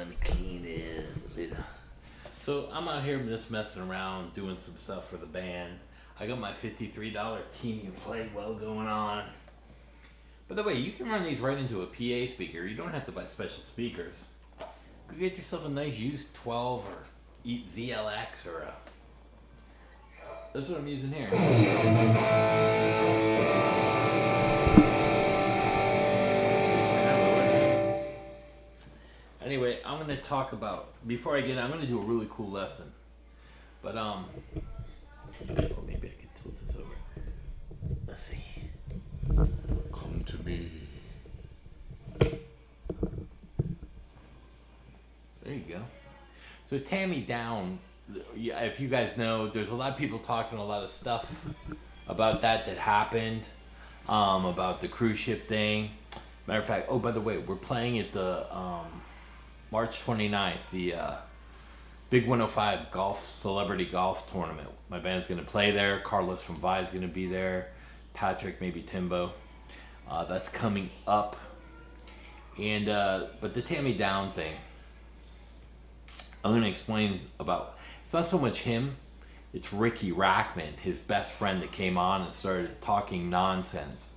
let me clean it a little. So I'm out here just messing around, doing some stuff for the band. I got my $53 Team You Play Well going on. By the way, you can run these right into a PA speaker. You don't have to buy special speakers. Go get yourself a nice used 12 or ZLX or a... That's what I'm using here. Anyway, I'm going to talk about, before I get, I'm going to do a really cool lesson. But, oh, maybe I can tilt this over. Let's see. Come to me. There you go. So Tammy Down, if you guys know, there's a lot of people talking a lot of stuff about that happened, about the cruise ship thing. Matter of fact, oh, by the way, we're playing at the March 29th, the Big 105 celebrity golf tournament. My band's going to play there. Carlos from Vi is going to be there. Patrick, maybe Timbo. That's coming up. And but the Tammy Down thing, I'm going to explain about. It's not so much him. It's Riki Rachtman, his best friend, that came on and started talking nonsense.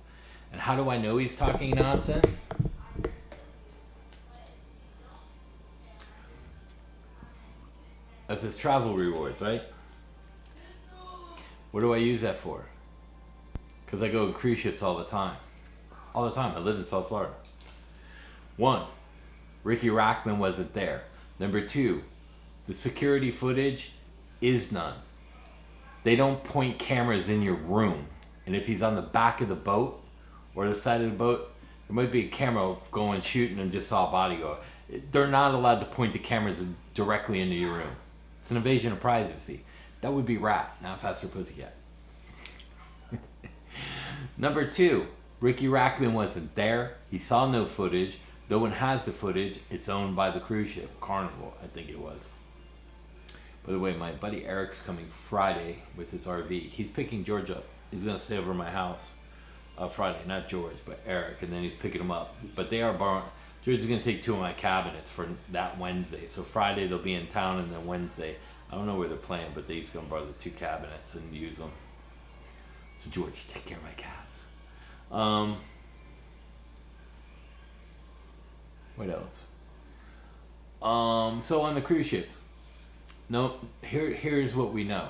And how do I know he's talking nonsense? That's his travel rewards, right? What do I use that for? Because I go on cruise ships all the time. All the time. I live in South Florida. 1, Riki Rachtman wasn't there. Number 2, the security footage is none. They don't point cameras in your room. And if he's on the back of the boat or the side of the boat, there might be a camera going shooting and just saw a body go. They're not allowed to point the cameras directly into your room. It's an invasion of privacy. That would be Rat, not Faster Pussycat. Number 2, Riki Rachtman wasn't there. He saw no footage. No one has the footage. It's owned by the cruise ship, Carnival, I think it was. By the way, my buddy Eric's coming Friday with his RV. He's picking George up. He's going to stay over at my house Friday. Not George, but Eric. And then he's picking him up. But they are borrowing. George is going to take 2 of my cabinets for that Wednesday. So Friday they'll be in town, and then Wednesday, I don't know where they're playing, but he's going to borrow the 2 cabinets and use them. So George, take care of my cabs. What else? So on the cruise ship, here's what we know.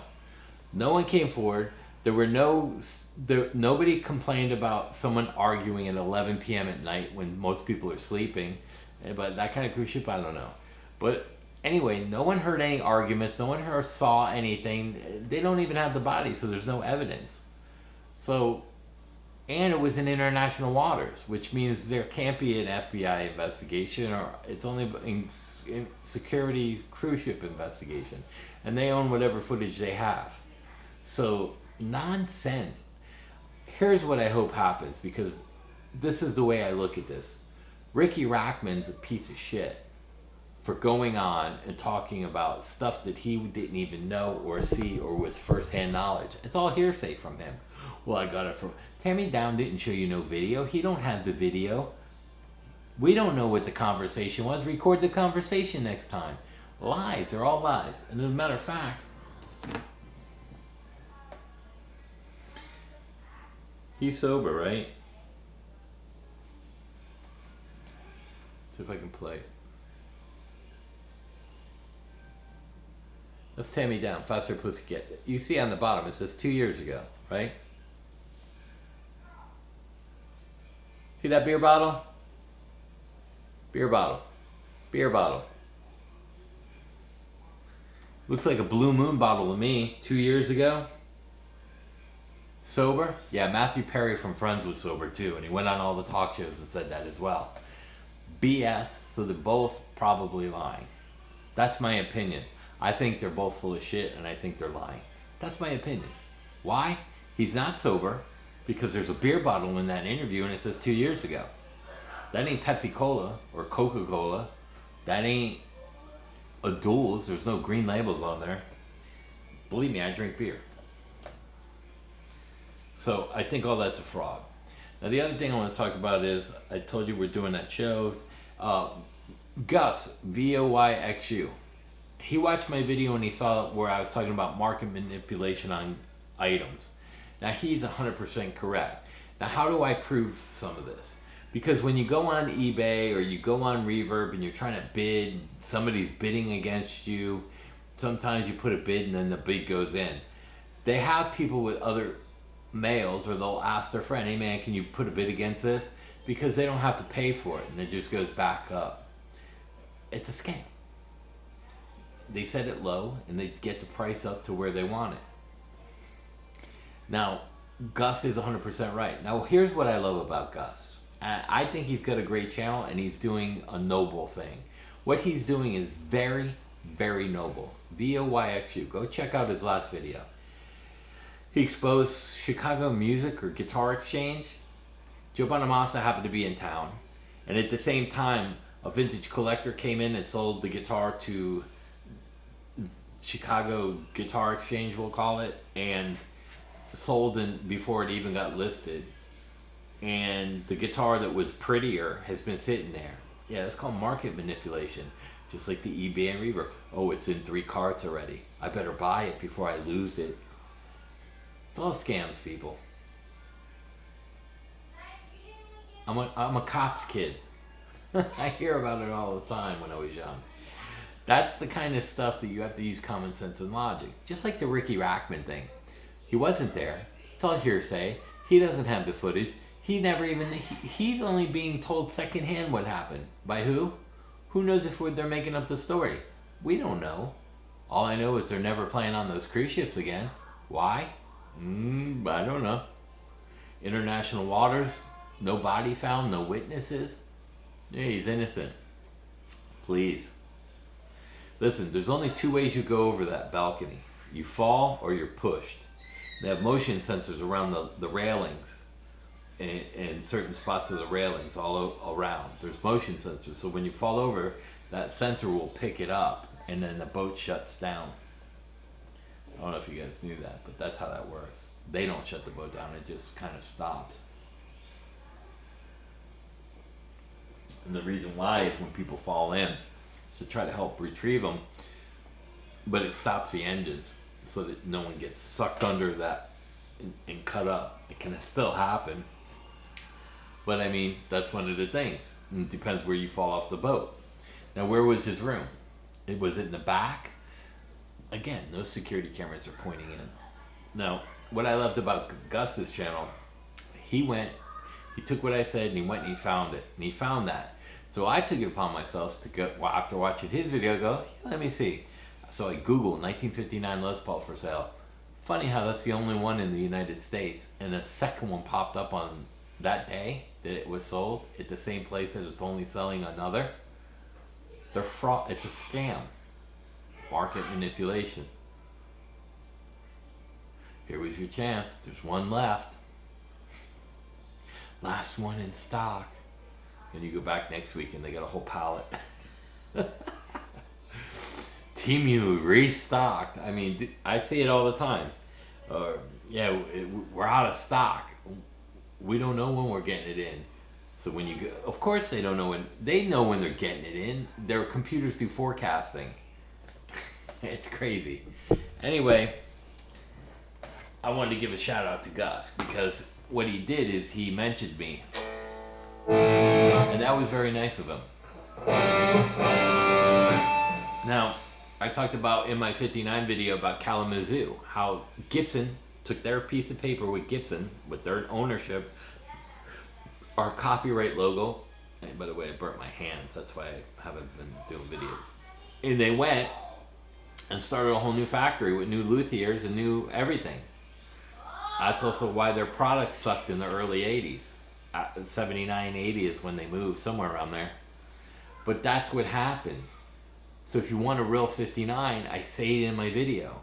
No one came forward. Nobody complained about someone arguing at 11 p.m. at night when most people are sleeping. But that kind of cruise ship, I don't know. But anyway, no one heard any arguments. No one saw anything. They don't even have the body, so there's no evidence. So, and it was in international waters, which means there can't be an FBI investigation, or it's only in security cruise ship investigation. And they own whatever footage they have. So, nonsense. Here's what I hope happens, because this is the way I look at this. Riki Rachtman's a piece of shit for going on and talking about stuff that he didn't even know or see or was first-hand knowledge. It's all hearsay from him. Well, I got it from... Tammy Down didn't show you no video. He don't have the video. We don't know what the conversation was. Record the conversation next time. Lies. They're all lies. And as a matter of fact, he's sober, right? See if I can play it. That's Tammy Down, Faster Pussycat. You see on the bottom, it says 2 years ago, right? See that beer bottle? Beer bottle. Beer bottle. Looks like a Blue Moon bottle to me, 2 years ago. Sober? Yeah, Matthew Perry from Friends was sober too, and he went on all the talk shows and said that as well. BS, so they're both probably lying. That's my opinion. I think they're both full of shit, and I think they're lying. That's my opinion. Why? He's not sober, because there's a beer bottle in that interview, and it says 2 years ago. That ain't Pepsi-Cola or Coca-Cola. That ain't a Duels. There's no green labels on there. Believe me, I drink beer. So I think all that's a fraud. Now the other thing I want to talk about is, I told you we're doing that show. Gus, VOYXU. He watched my video and he saw where I was talking about market manipulation on items. Now he's 100% correct. Now how do I prove some of this? Because when you go on eBay or you go on Reverb and you're trying to bid, somebody's bidding against you, sometimes you put a bid and then the bid goes in. They have people with other males, or they'll ask their friend, hey man, can you put a bid against this? Because they don't have to pay for it and it just goes back up. It's a scam. They set it low and they get the price up to where they want it. Now, Gus is 100% right. Now, here's what I love about Gus. I think he's got a great channel and he's doing a noble thing. What he's doing is very, very noble. VOYXU. Go check out his last video. He exposed Chicago Music or Guitar Exchange. Joe Bonamassa happened to be in town. And at the same time, a vintage collector came in and sold the guitar to Chicago Guitar Exchange, we'll call it, and sold before it even got listed. And the guitar that was prettier has been sitting there. Yeah, it's called market manipulation. Just like the eBay and Reverb. Oh, it's in 3 carts already. I better buy it before I lose it. It's all scams, people. I'm a cop's kid. I hear about it all the time when I was young. That's the kind of stuff that you have to use common sense and logic. Just like the Riki Rachtman thing. He wasn't there. It's all hearsay. He doesn't have the footage. He never even... He's only being told secondhand what happened. By who? Who knows if they're making up the story? We don't know. All I know is they're never playing on those cruise ships again. Why? I don't know. International waters. No body found. No witnesses. Yeah, he's innocent. Please. Listen, there's only 2 ways you go over that balcony. You fall or you're pushed. They have motion sensors around the railings and certain spots of the railings all around. There's motion sensors. So when you fall over, that sensor will pick it up and then the boat shuts down. I don't know if you guys knew that, but that's how that works. They don't shut the boat down. It just kind of stops. And the reason why is when people fall in, to try to help retrieve them, but it stops the engines so that no one gets sucked under that and cut up. It can still happen, but I mean, that's one of the things. And it depends where you fall off the boat. Now, where was his room? Was it in the back? Again, no security cameras are pointing in. Now, what I loved about Gus's channel, he took what I said and he went and he found it. And he found that. So I took it upon myself to go, after watching his video, go, yeah, let me see. So I Googled 1959 Les Paul for sale. Funny how that's the only one in the United States. And the second one popped up on that day that it was sold at the same place that it's only selling another. They're fraud. It's a scam. Market manipulation. Here was your chance. There's one left. Last one in stock. And you go back next week and they got a whole pallet. Team U restocked. I mean, I see it all the time. We're out of stock. We don't know when we're getting it in. So when you go, of course they don't know when. They know when they're getting it in. Their computers do forecasting. It's crazy. Anyway, I wanted to give a shout out to Gus because what he did is he mentioned me. And that was very nice of him. Now, I talked about in my 59 video about Kalamazoo, how Gibson took their piece of paper with Gibson, with their ownership, our copyright logo. And by the way, I burnt my hands. That's why I haven't been doing videos. And they went and started a whole new factory with new luthiers and new everything. That's also why their product sucked in the early 80s. 79, 80 is when they moved, somewhere around there. But that's what happened. So if you want a real 59, I say it in my video.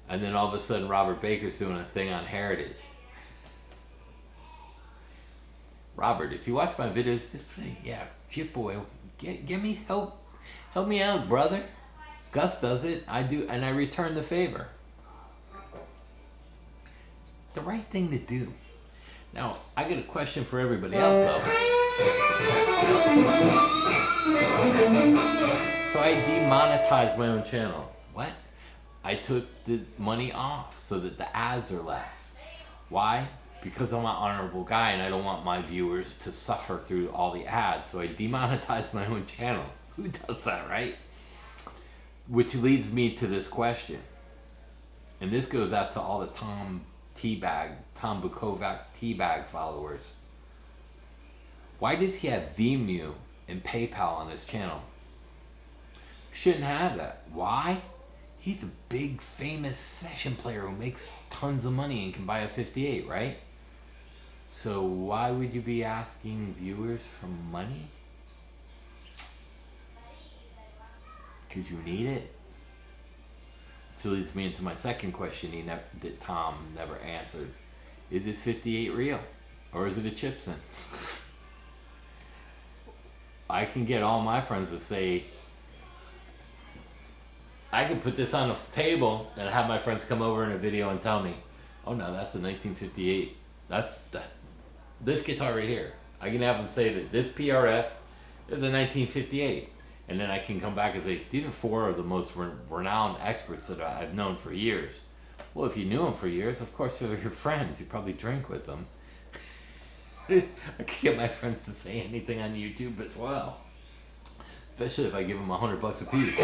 And then all of a sudden Robert Baker's doing a thing on heritage. Robert, if you watch my videos, just say, yeah, Chip Boy, get me help me out, brother. Gus does it, I do, and I return the favor. It's the right thing to do. Now, I got a question for everybody else, though. So I demonetized my own channel. What? I took the money off so that the ads are less. Why? Because I'm an honorable guy and I don't want my viewers to suffer through all the ads. So I demonetized my own channel. Who does that, right? Which leads me to this question. And this goes out to all the Tom Bukovac Teabag followers. Why does he have Vimeo and PayPal on his channel? Shouldn't have that. Why? He's a big famous session player who makes tons of money and can buy a 58, right? So why would you be asking viewers for money? Because you need it. So leads me into my second question that Tom never answered. Is this 58 real? Or is it a Gibson? I can get all my friends to say, I can put this on a table and have my friends come over in a video and tell me, oh no, that's a 1958. This guitar right here. I can have them say that this PRS is a 1958. And then I can come back and say, these are four of the most renowned experts that I've known for years. Well, if you knew them for years, of course they're your friends. You probably drink with them. I can get my friends to say anything on YouTube as well. Especially if I give them $100 a piece.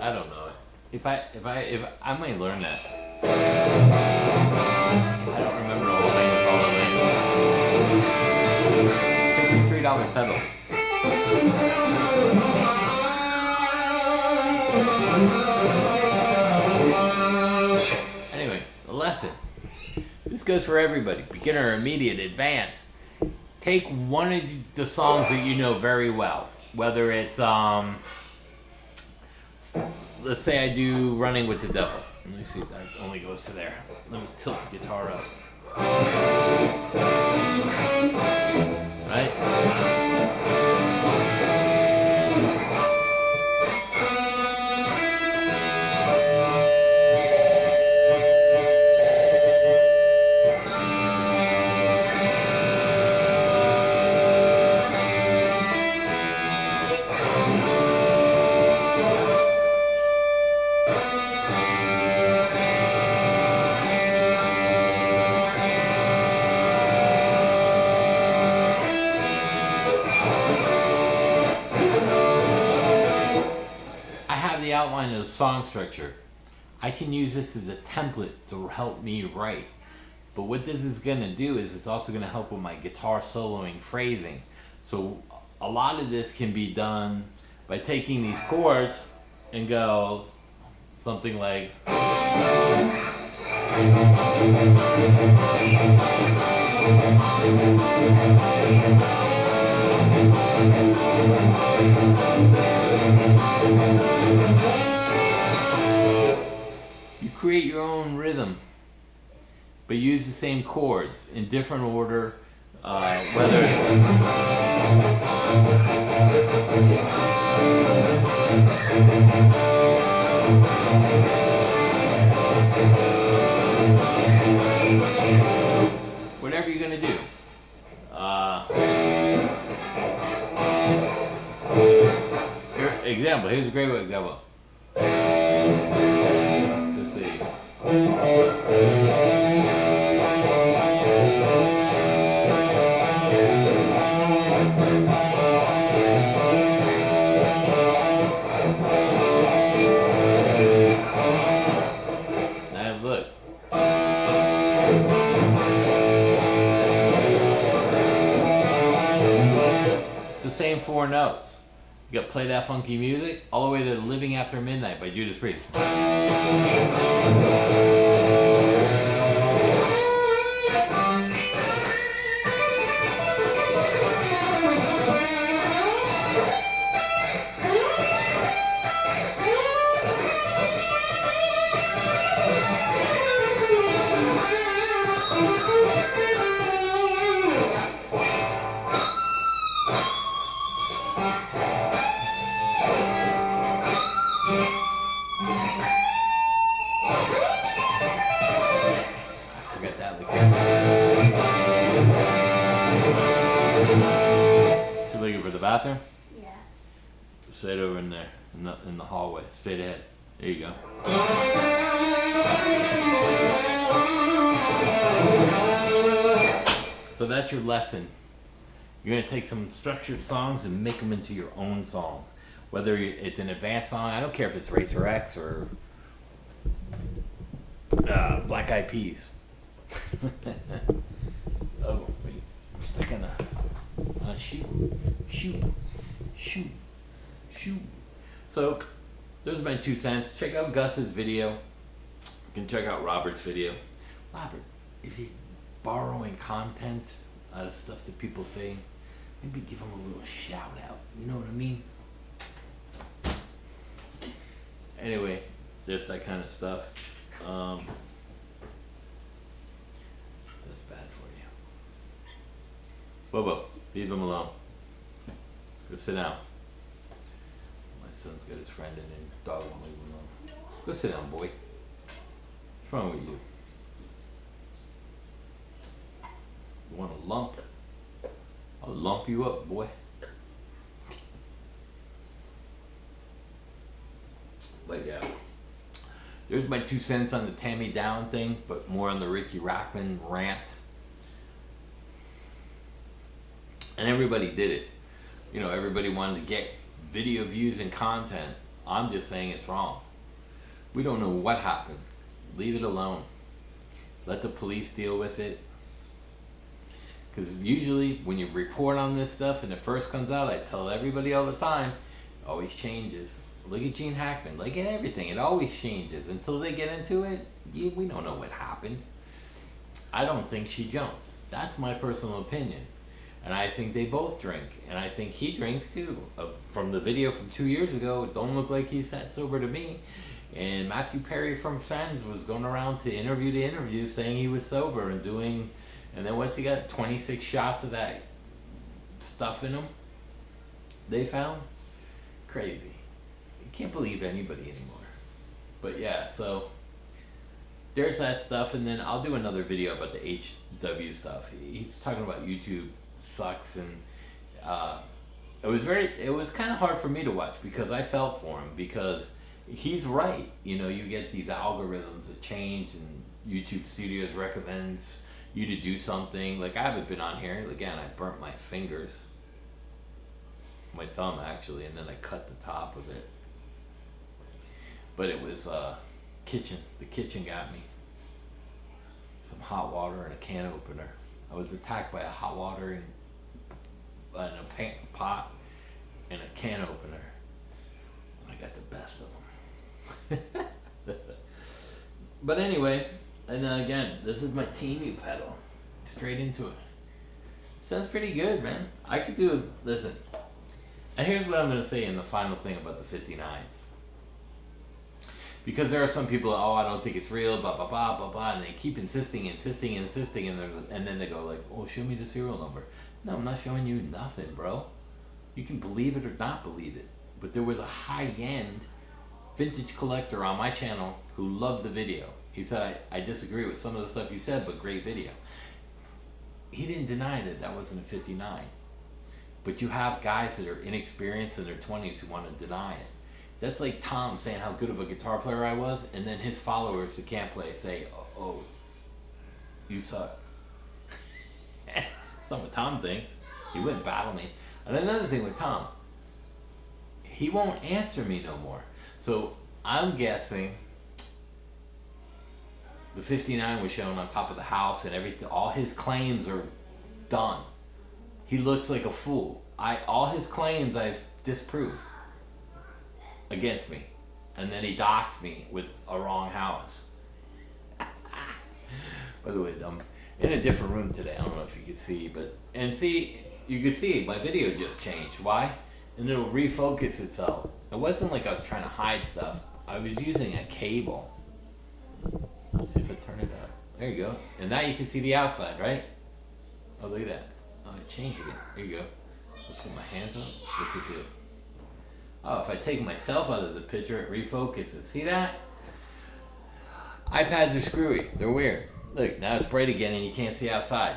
I don't know. If I might learn that. I don't remember the whole thing with all the names. $53 pedal. Anyway, the lesson. This goes for everybody. Beginner, immediate, advanced. Take one of the songs that you know very well. Whether it's let's say I do Running with the Devil. Let me see if that only goes to there. Let me tilt the guitar up. Right? The outline of the song structure. I can use this as a template to help me write. But what this is going to do is it's also going to help with my guitar soloing phrasing. So a lot of this can be done by taking these chords and go something like you create your own rhythm, but use the same chords in different order, whatever you're gonna do. example. Here's a great example. Let's see. Now look. It's the same four notes. You got Play That Funky Music all the way to Living After Midnight by Judas Priest. You looking for the bathroom? Yeah. Straight over in there, in the hallway, straight ahead. There you go. So that's your lesson. You're gonna take some structured songs and make them into your own songs. Whether it's an advanced song, I don't care if it's Racer X or Black Eyed Peas. Oh, wait. I'm stuck on a shoot. So, those are my 2 cents. Check out Gus's video. You can check out Robert's video. Robert, if you're borrowing content out of stuff that people say, maybe give them a little shout out. You know what I mean? Anyway, that's that kind of stuff. That's bad for you. Bobo, leave him alone. Go sit down. My son's got his friend in there. Dog won't leave him alone. Go sit down, boy. What's wrong with you? You want a lump? I'll lump you up, boy. But yeah. There's my 2 cents on the Tammy Down thing, but more on the Riki Rachtman rant. And everybody did it. You know, everybody wanted to get video views and content. I'm just saying it's wrong. We don't know what happened. Leave it alone. Let the police deal with it. Because usually when you report on this stuff and it first comes out, I tell everybody all the time, it always changes. Look at Gene Hackman. Look at everything. It always changes. Until they get into it, we don't know what happened. I don't think she jumped. That's my personal opinion. And I think they both drink. And I think he drinks too. From the video from 2 years ago, it don't look like he's that sober to me. And Matthew Perry from Friends was going around to interview to interview saying he was sober and doing... And then once he got 26 shots of that stuff in him, they found? Crazy. You can't believe anybody anymore. But yeah, so there's that stuff, and then I'll do another video about the HW stuff. He's talking about YouTube sucks, and it was kind of hard for me to watch because I felt for him, because he's right. You know, you get these algorithms that change, and YouTube Studios recommends you to do something. Like, I haven't been on here. Again, I burnt my fingers. My thumb, actually, and then I cut the top of it. But it was kitchen. The kitchen got me. Some hot water and a can opener. I was attacked by a hot water and a pot and a can opener. I got the best of them. But anyway, and then again, this is my teeny pedal. Straight into it. Sounds pretty good, man. I could do, listen. And here's what I'm going to say in the final thing about the 59s. Because there are some people, oh, I don't think it's real, blah, blah, blah, blah, blah, and they keep insisting, and then they go like, oh, show me the serial number. No, I'm not showing you nothing, bro. You can believe it or not believe it. But there was a high-end vintage collector on my channel who loved the video. He said, I disagree with some of the stuff you said, but great video. He didn't deny that wasn't a 59. But you have guys that are inexperienced in their 20s who want to deny it. That's like Tom saying how good of a guitar player I was, and then his followers who can't play say, oh, you suck. That's not what Tom thinks. He wouldn't battle me. And another thing with Tom, he won't answer me no more. So I'm guessing the 59 was shown on top of the house and everything. All his claims are done. He looks like a fool. All his claims I've disproved against me. And then he docks me with a wrong house. By the way, I'm in a different room today. I don't know if you can see, you could see my video just changed. Why? And it'll refocus itself. It wasn't like I was trying to hide stuff. I was using a cable. Let's see if I turn it up. There you go. And now you can see the outside, right? Oh, look at that. Oh, it changed again. There you go. I'll put my hands up. What's it do? Oh, if I take myself out of the picture, it refocuses. See that? iPads are screwy. They're weird. Look, now it's bright again and you can't see outside.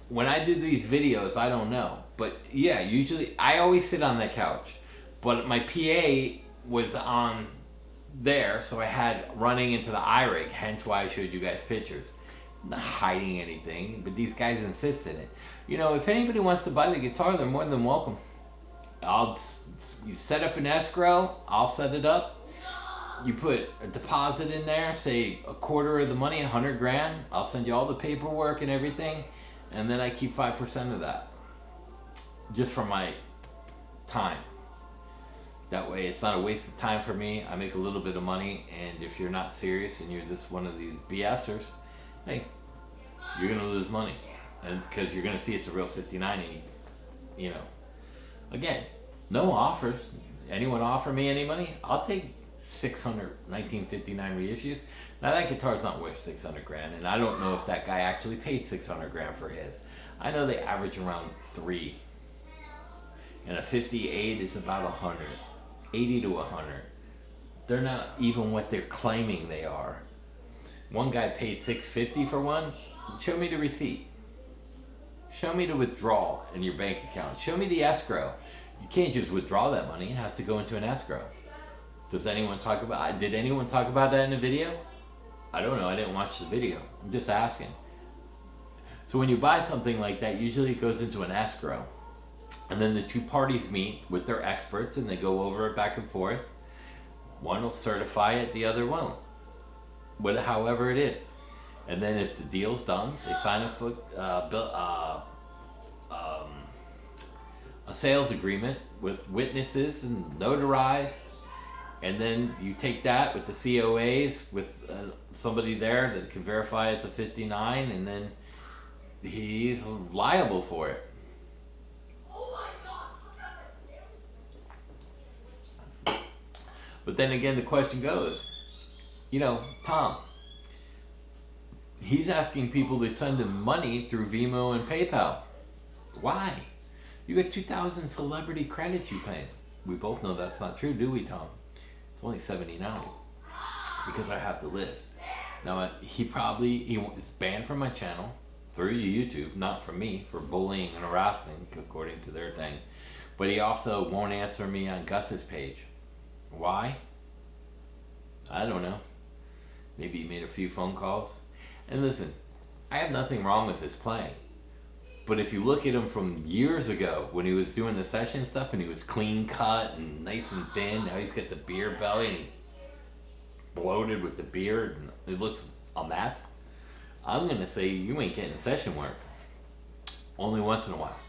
When I do these videos, I don't know. But yeah, usually, I always sit on that couch. But my PA was on there, so I had running into the iRig, hence why I showed you guys pictures. I'm not hiding anything, but these guys insist in it. You know, if anybody wants to buy the guitar, they're more than welcome. You set up an escrow, I'll set it up. You put a deposit in there, say a quarter of the money, 100 grand. I'll send you all the paperwork and everything, and then I keep 5% of that, just for my time. That way it's not a waste of time for me. I make a little bit of money, and if you're not serious and you're just one of these BSers, hey, you're gonna lose money, and because you're gonna see it's a real 59, and you know, again, no offers. Anyone offer me any money? I'll take 600 1959 reissues. Now that guitar's not worth 600 grand, and I don't know if that guy actually paid 600 grand for his. I know they average around 3, and a 58 is about 100. 80 to 100. They're not even what they're claiming they are. One guy paid $650 for one. Show me the receipt. Show me the withdrawal in your bank account. Show me the escrow. You can't just withdraw that money. It has to go into an escrow. Did anyone talk about that in the video? I don't know. I didn't watch the video. I'm just asking. So when you buy something like that, usually it goes into an escrow. And then the two parties meet with their experts and they go over it back and forth. One will certify it, the other won't. However it is. And then if the deal's done, they sign a sales agreement with witnesses and notarized. And then you take that with the COAs with somebody there that can verify it's a 59, and then he's liable for it. But then again, the question goes, you know, Tom, he's asking people to send him money through Venmo and PayPal. Why? You got 2,000 celebrity credits you pay. We both know that's not true, do we, Tom? It's only 79 because I have the list. Now, he is banned from my channel through YouTube, not from me, for bullying and harassing, according to their thing. But he also won't answer me on Gus's page. Why? I don't know. Maybe he made a few phone calls. And listen, I have nothing wrong with his playing. But if you look at him from years ago when he was doing the session stuff and he was clean cut and nice and thin, now he's got the beer belly and he's bloated with the beard and it looks a mess. I'm going to say you ain't getting session work. Only once in a while.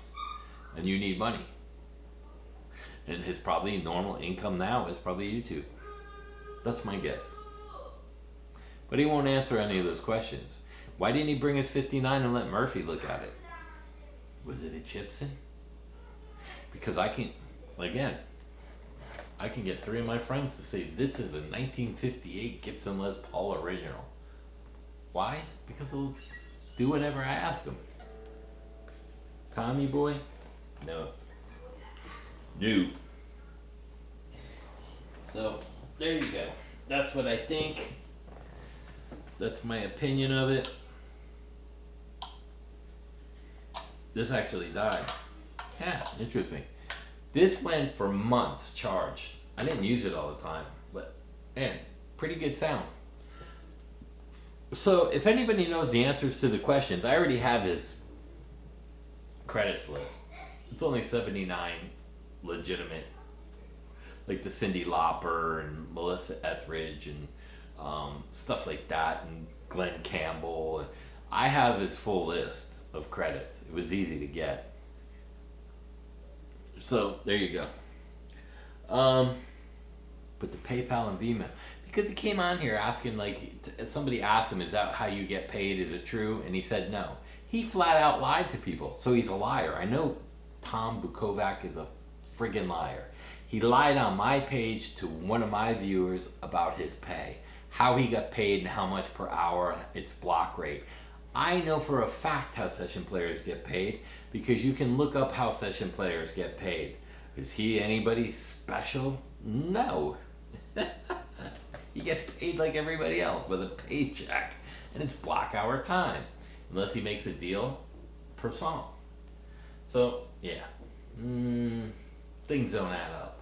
And you need money. And his probably normal income now is probably YouTube. That's my guess. But he won't answer any of those questions. Why didn't he bring his 59 and let Murphy look at it? Was it a Gibson? Because I can get 3 of my friends to say this is a 1958 Gibson Les Paul original. Why? Because he'll do whatever I ask him. Tommy boy? No. No. So, there you go. That's what I think. That's my opinion of it. This actually died. Yeah, interesting. This went for months charged. I didn't use it all the time, but man, pretty good sound. So if anybody knows the answers to the questions, I already have his credits list. It's only 79 legitimate, like the Cyndi Lauper and Melissa Etheridge and stuff like that, and Glenn Campbell. I have his full list of credits. It was easy to get. So there you go. But the PayPal and Venmo, because he came on here asking, like, somebody asked him, "Is that how you get paid? Is it true?" And he said no. He flat out lied to people, so he's a liar. I know Tom Bukovac is a friggin' liar. He lied on my page to one of my viewers about his pay, how he got paid and how much per hour, its block rate. I know for a fact how session players get paid because you can look up how session players get paid. Is he anybody special? No. He gets paid like everybody else with a paycheck, and it's block hour time, unless he makes a deal per song. So yeah, things don't add up.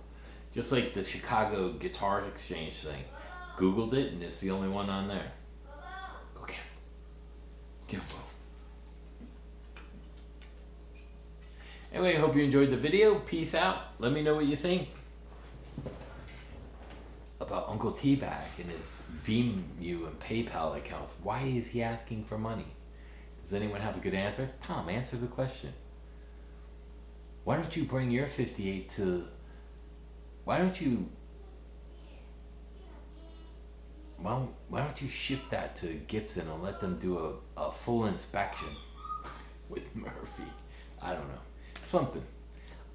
Just like the Chicago Guitar Exchange thing. Googled it, and it's the only one on there. Go get it. Gibson. Anyway, I hope you enjoyed the video. Peace out. Let me know what you think about Uncle Teabag and his Venmo and PayPal accounts. Why is he asking for money? Does anyone have a good answer? Tom, answer the question. Why don't you bring your 58 to... Why don't you ship that to Gibson and let them do a full inspection with Murphy? I don't know. Something.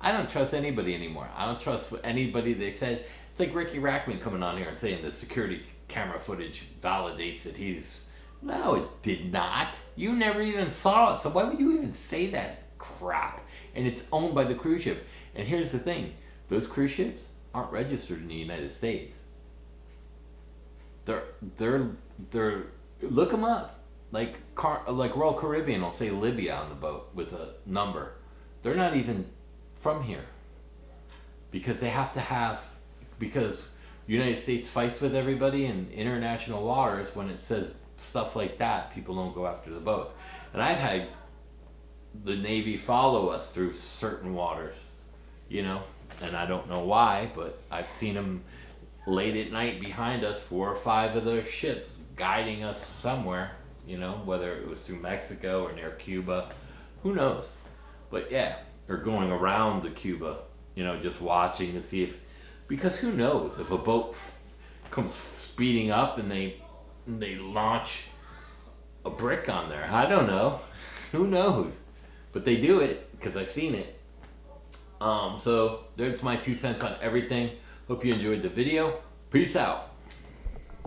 I don't trust anybody anymore. I don't trust anybody. They said, it's like Riki Rachtman coming on here and saying the security camera footage validates that he's... No, it did not. You never even saw it. So why would you even say that crap? And it's owned by the cruise ship. And here's the thing. Those cruise ships aren't registered in the United States. They're look them up. Like Royal Caribbean will say Libya on the boat with a number. They're not even from here. Because they have to have... Because United States fights with everybody in international waters, when it says stuff like that, people don't go after the boats. And I've had the Navy follow us through certain waters, and I don't know why, but I've seen them late at night behind us, 4 or 5 of their ships guiding us somewhere, whether it was through Mexico or near Cuba, who knows? But yeah, or going around the Cuba, just watching to see if... Because who knows if a boat comes speeding up and they launch a brick on there. I don't know. Who knows? But they do it because I've seen it. So there's my 2 cents on everything. Hope you enjoyed the video. Peace out.